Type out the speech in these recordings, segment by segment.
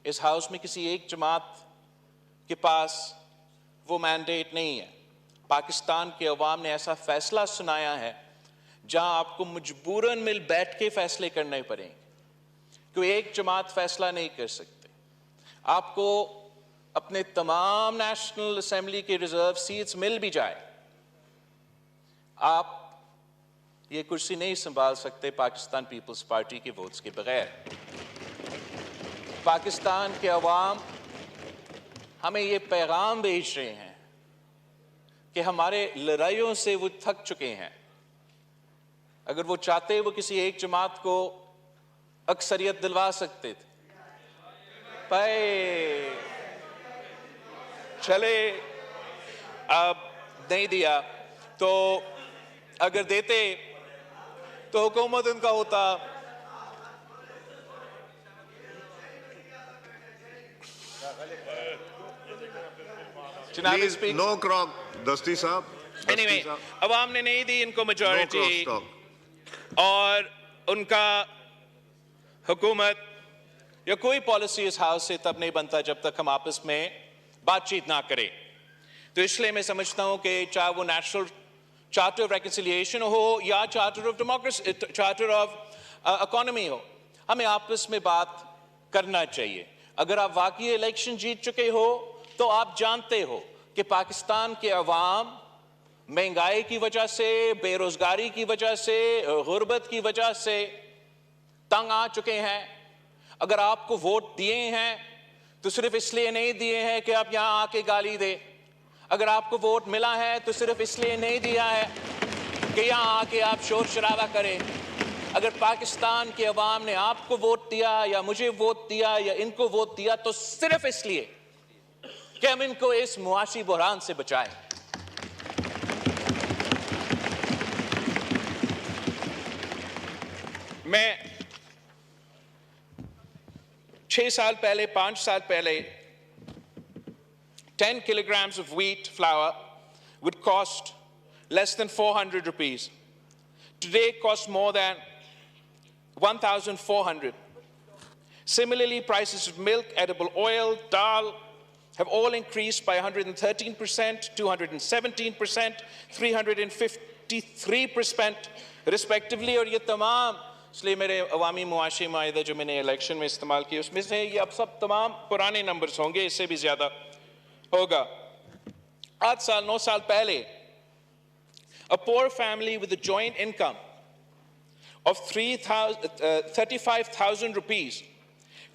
اس house میں کسی ایک جماعت کے پاس وہ مینڈیٹ نہیں ہے. پاکستان کے عوام نے ایسا فیصلہ سنایا ہے جہاں آپ کو مجبوراً مل بیٹھ کے فیصلے کرنے پڑیں گے. کوئی ایک جماعت فیصلہ نہیں کر سکتے. آپ کو اپنے تمام نیشنل اسمبلی کے ریزرو سیٹس مل بھی جائے, آپ یہ کرسی نہیں سنبھال سکتے پاکستان پیپلز پارٹی کے ووٹس کے بغیر. پاکستان کے عوام ہمیں یہ پیغام بھیج رہے ہیں کہ ہمارے لڑائیوں سے وہ تھک چکے ہیں. اگر وہ چاہتے وہ کسی ایک جماعت کو اکثریت دلوا سکتے تھے. چلے اب نہیں دیا تو اگر دیتے تو حکومت ان کا ہوتا. نو کراک دستی صاحب. Anyway, عوام نے نہیں دی ان کو میجورٹی, اور ان کا حکومت یا کوئی پالیسی اس ہاؤس سے تب نہیں بنتا جب تک ہم آپس میں بات چیت نہ کریں. تو اس لیے میں سمجھتا ہوں کہ چاہے وہ نیشنل چارٹر آف ریکنسیلیشن ہو یا charter of democracy, charter of economy ہو, ہمیں آپس میں بات کرنا چاہیے. اگر آپ واقعی الیکشن جیت چکے ہو تو آپ جانتے ہو کہ پاکستان کے عوام مہنگائی کی وجہ سے, بے روزگاری کی وجہ سے, غربت کی وجہ سے تنگ آ چکے ہیں. اگر آپ کو ووٹ دیے ہیں تو صرف اس لیے نہیں دیے ہیں کہ آپ یہاں آ کے گالی دیں. اگر آپ کو ووٹ ملا ہے تو صرف اس لیے نہیں دیا ہے کہ یہاں آ کے آپ شور شرابہ کریں. اگر پاکستان کے عوام نے آپ کو ووٹ دیا یا مجھے ووٹ دیا یا ان کو ووٹ دیا تو صرف اس لیے کہ ہم ان کو اس معاشی بحران سے بچائیں. میں 6 سال پہلے 5 سال پہلے 10 kilograms of wheat flour would cost less than 400 rupees. Today it costs more than 1,400. Similarly, prices of milk, edible oil, dal have all increased by 113%, 217%, 353% respectively. اور یہ تمام, اس لیے میرے عوامی معاشی معاہدہ جو میں نے الیکشن میں استعمال کیا اس میں سے یہ اب سب تمام پرانے نمبرز ہوں گے, اس سے بھی زیادہ ہوگا. 8 سال 9 سال پہلے a poor family with a joint income of 35,000 rupees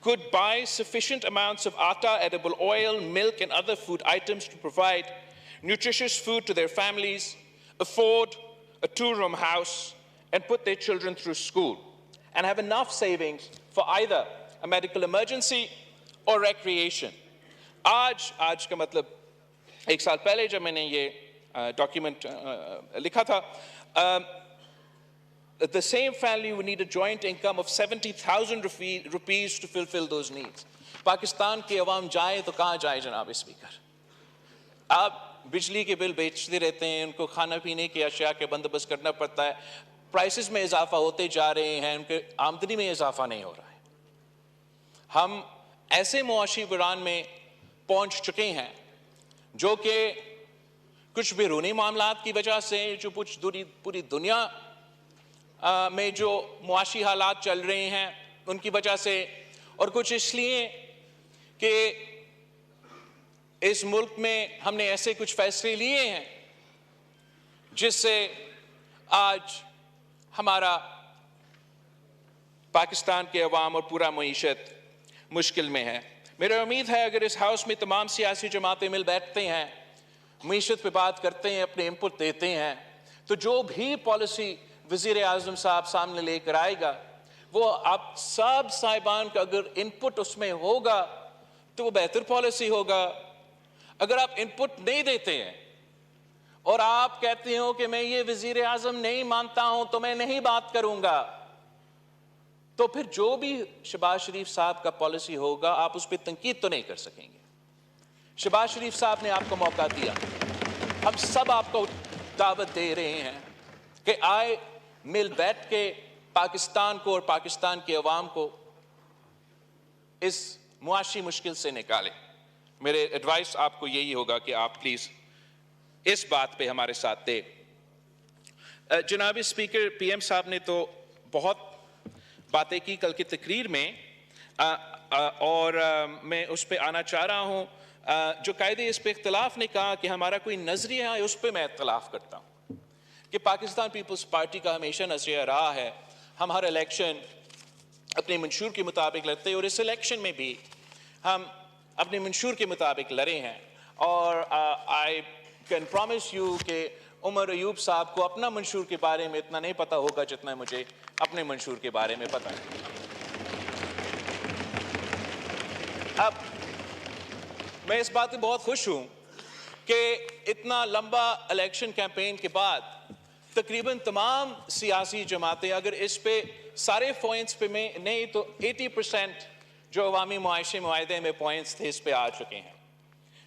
could buy sufficient amounts of atta, edible oil, milk and other food items to provide nutritious food to their families, afford a 2-room house and put their children through school, and have enough savings for either a medical emergency or recreation. آج کا مطلب 1 سال پہلے جب میں نے یہ document لکھا تھا, the same family would need a joint income of 70,000 rupees to fulfill those needs. Pakistan کے عوام جائے تو کہاں جائے جناب اسپیکر؟ آپ بجلی کے بل بیچتے رہتے ہیں, ان کو کھانا پینے کی اشیاء کے بندوبست کرنا پڑتا ہے, پرائسز میں اضافہ ہوتے جا رہے ہیں, ان کے آمدنی میں اضافہ نہیں ہو رہا ہے. ہم ایسے معاشی بحران میں پہنچ چکے ہیں جو کہ کچھ بیرونی معاملات کی وجہ سے, جو کچھ پوری دنیا میں جو معاشی حالات چل رہے ہیں ان کی وجہ سے, اور کچھ اس لیے کہ اس ملک میں ہم نے ایسے کچھ فیصلے لیے ہیں جس سے آج ہمارا پاکستان کے عوام اور پورا معیشت مشکل میں ہے. میرا امید ہے اگر اس ہاؤس میں تمام سیاسی جماعتیں مل بیٹھتے ہیں, معیشت پہ بات کرتے ہیں, اپنے انپٹ دیتے ہیں, تو جو بھی پالیسی وزیر اعظم صاحب سامنے لے کر آئے گا وہ آپ سب صاحبان کا اگر انپٹ اس میں ہوگا تو وہ بہتر پالیسی ہوگا. اگر آپ انپٹ نہیں دیتے ہیں اور آپ کہتے ہو کہ میں یہ وزیر اعظم نہیں مانتا ہوں تو میں نہیں بات کروں گا, تو پھر جو بھی شہباز شریف صاحب کا پالیسی ہوگا آپ اس پہ تنقید تو نہیں کر سکیں گے. شہباز شریف صاحب نے آپ کو موقع دیا, ہم سب آپ کو دعوت دے رہے ہیں کہ آئے مل بیٹھ کے پاکستان کو اور پاکستان کے عوام کو اس معاشی مشکل سے نکالیں. میرے ایڈوائس آپ کو یہی ہوگا کہ آپ پلیز اس بات پہ ہمارے ساتھ دیں. جناب اسپیکر، پی ایم صاحب نے تو بہت باتیں کی کل کی تقریر میں، اور میں اس پہ آنا چاہ رہا ہوں. جو قاعدے اس پہ اختلاف نے کہا کہ ہمارا کوئی نظریہ ہے، اس پہ میں اختلاف کرتا ہوں کہ پاکستان پیپلز پارٹی کا ہمیشہ نظریہ رہا ہے ہم ہر الیکشن اپنے منشور کے مطابق لڑتے، اور اس الیکشن میں بھی ہم اپنے منشور کے مطابق لڑے ہیں. اور آئی کین پرومس یو کہ عمر ایوب صاحب کو اپنا منشور کے بارے میں اتنا نہیں پتہ ہوگا جتنا مجھے اپنے منشور کے بارے میں پتہ ہے. اب میں اس بات سے بہت خوش ہوں کہ اتنا لمبا الیکشن کیمپین کے بعد تقریباً تمام سیاسی جماعتیں اگر اس پہ سارے پوائنٹس پہ میں نہیں تو 80% جو عوامی معاشی معاہدے میں پوائنٹس تھے اس پہ آ چکے ہیں.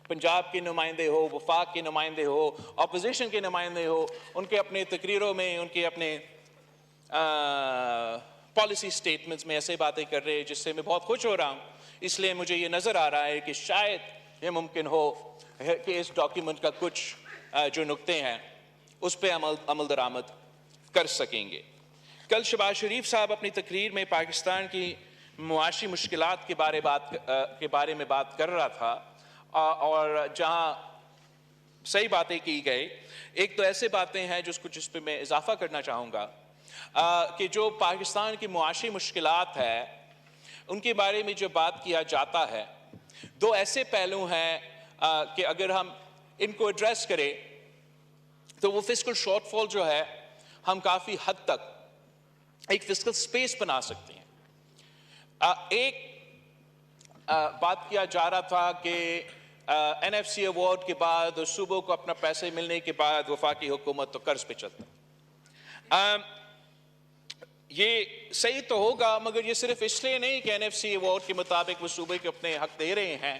پنجاب کے نمائندے ہو، وفاق کے نمائندے ہو، اپوزیشن کے نمائندے ہو، ان کے اپنے تقریروں میں، ان کے اپنے پالیسی سٹیٹمنٹس میں ایسے باتیں کر رہے ہیں جس سے میں بہت خوش ہو رہا ہوں. اس لیے مجھے یہ نظر آ رہا ہے کہ شاید یہ ممکن ہو کہ اس ڈاکیومنٹ کا کچھ جو نکتے ہیں اس پہ عمل درآمد کر سکیں گے. کل شہباز شریف صاحب اپنی تقریر میں پاکستان کی معاشی مشکلات کے بارے میں بات کر رہا تھا، اور جہاں صحیح باتیں کی گئی، ایک تو ایسے باتیں ہیں جس پہ میں اضافہ کرنا چاہوں گا کہ جو پاکستان کی معاشی مشکلات ہے ان کے بارے میں جو بات کیا جاتا ہے، دو ایسے پہلو ہیں کہ اگر ہم ان کو ایڈریس کریں تو وہ فسکل شارٹ فال جو ہے ہم کافی حد تک ایک فسکل سپیس بنا سکتے ہیں. ایک بات کیا جا رہا تھا کہ این ایف سی ایوارڈ کے بعد اور صوبوں کو اپنا پیسے ملنے کے بعد وفاقی حکومت تو قرض پہ چلتا ہے. یہ صحیح تو ہوگا، مگر یہ صرف اس لیے نہیں کہ این ایف سی ایوارڈ کے مطابق وہ صوبے کے اپنے حق دے رہے ہیں،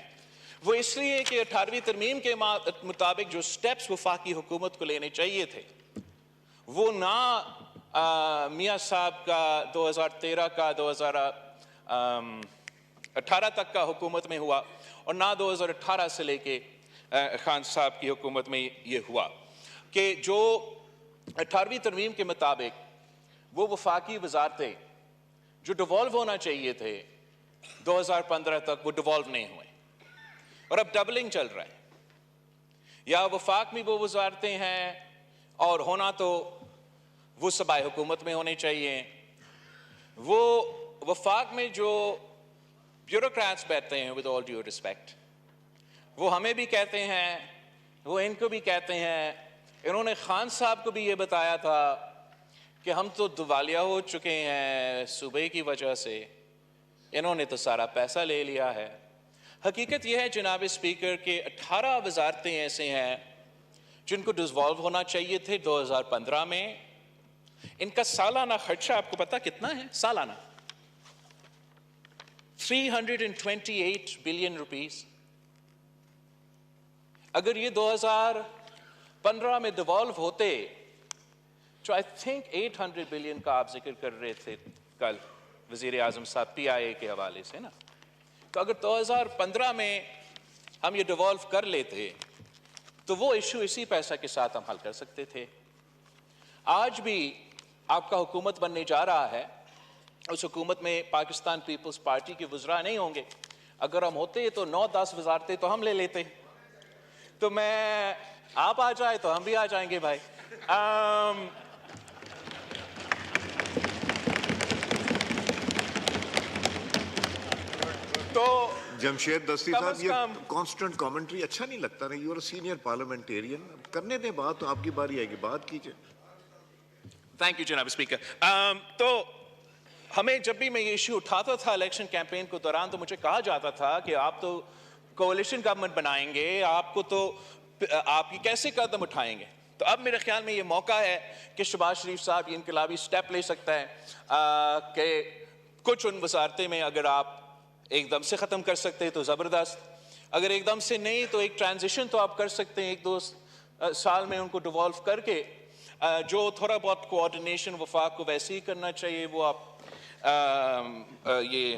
وہ اس لیے کہ 18ویں ترمیم کے مطابق جو سٹیپس وفاقی حکومت کو لینے چاہیے تھے وہ نہ میاں صاحب کا 2013 کا 2018 تک کا حکومت میں ہوا، اور نہ 2018 سے لے کے خان صاحب کی حکومت میں یہ ہوا کہ جو 18ویں ترمیم کے مطابق وہ وفاقی وزارتیں جو ڈیوالو ہونا چاہیے تھے 2015 تک وہ ڈیوالو نہیں ہوئے، اور اب ڈبلنگ چل رہا ہے. یا وفاق میں وہ وزارتیں ہیں اور ہونا تو وہ صوبائی حکومت میں ہونے چاہیے. وہ وفاق میں جو بیوروکریٹس بیٹھتے ہیں، ود آل ڈیو ریسپیکٹ، وہ ہمیں بھی کہتے ہیں، وہ ان کو بھی کہتے ہیں. انہوں نے خان صاحب کو بھی یہ بتایا تھا کہ ہم تو دیوالیہ ہو چکے ہیں صوبے کی وجہ سے، انہوں نے تو سارا پیسہ لے لیا ہے. حقیقت یہ ہے جناب اسپیکر کہ 18 وزارتیں ایسے ہیں جن کو ڈیوالو ہونا چاہیے تھے 2015 میں. ان کا سالانہ خرچہ آپ کو پتا کتنا ہے؟ سالانہ 328 بلین روپیز. اگر یہ 2015 میں ڈیوالو ہوتے جو آئی تھنک 800 بلین کا آپ ذکر کر رہے تھے کل وزیر اعظم صاحب پی آئی اے کے حوالے سے نا، تو اگر 2015 میں ہم یہ ڈیوالو کر لیتے تو وہ ایشو اسی پیسہ کے ساتھ ہم حل کر سکتے تھے. آج بھی آپ کا حکومت بننے جا رہا ہے، اس حکومت میں پاکستان پیپلز پارٹی کے وزراء نہیں ہوں گے. اگر ہم ہوتے تو 9-10 وزارتیں تو ہم لے لیتے. تو میں آپ آ جائے تو ہم بھی آ جائیں گے بھائی. تو جمشید دستی صاحب، یہ کانسٹنٹ کامنٹری اچھا نہیں لگتا نا. یو آر سینئر پارلیمنٹیرین، کرنے دیں بات، تو آپ کی باری آئے گی، بات کیجئے. تھینک یو جناب اسپیکر. تو ہمیں جب بھی میں یہ ایشو اٹھاتا تھا الیکشن کیمپین کے دوران تو مجھے کہا جاتا تھا کہ آپ تو کولیشن گورنمنٹ بنائیں گے، آپ کو تو آپ یہ کیسے قدم اٹھائیں گے. تو اب میرے خیال میں یہ موقع ہے کہ شہباز شریف صاحب یہ انقلابی سٹیپ لے سکتا ہے کہ کچھ ان وزارتیں میں اگر آپ ایک دم سے ختم کر سکتے ہیں تو زبردست، اگر ایک دم سے نہیں تو ایک ٹرانزیشن تو آپ کر سکتے ہیں 1-2 سال میں ان کو ڈیوالو کر کے. جو تھوڑا بہت کوآرڈینیشن وفاق کو ویسے ہی کرنا چاہیے وہ آپ یہ